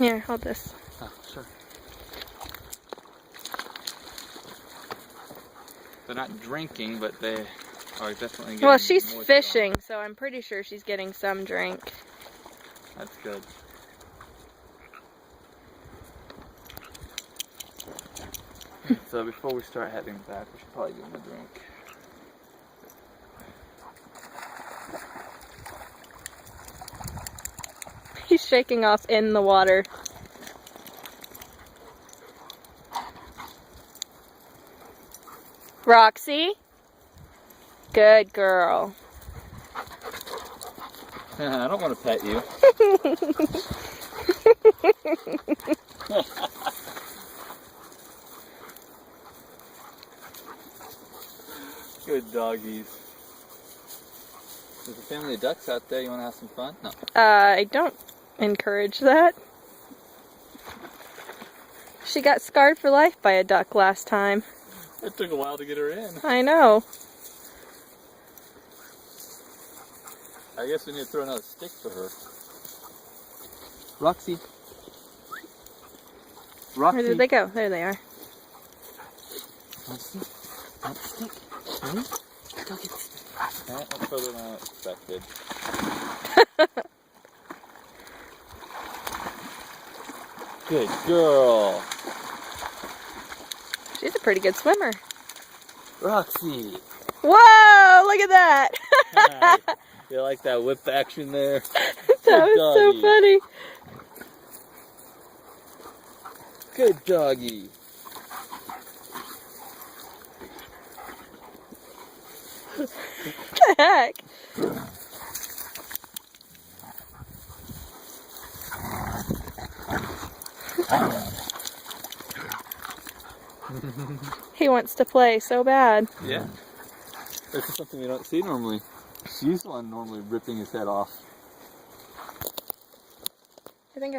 Here, hold this. Oh, sure. They're not drinking, but they are definitely getting Well, she's moist fishing, so I'm pretty sure she's getting some drink. on. That's good. So before we start heading back, we should probably give them a drink. He's shaking off in the water. Roxy? Good girl. I don't want to pet you. Good doggies. There's a family of ducks out there. You want to have some fun? No. I don't encourage that. She got scarred for life by a duck last time. It took a while to get her in. I know. I guess we need to throw another stick for her. Roxy. Roxy. Where did they go? There they are. Want stick? Want stick? Ready? Go get the stick. That went further than I expected. Good girl. She's a pretty good swimmer. Roxy. Whoa! Look at that! You like that whip action there? That was so funny. Good doggy. What the heck? He wants to play so bad. Yeah. This is something you don't see normally. She's the one normally ripping his head off. I think I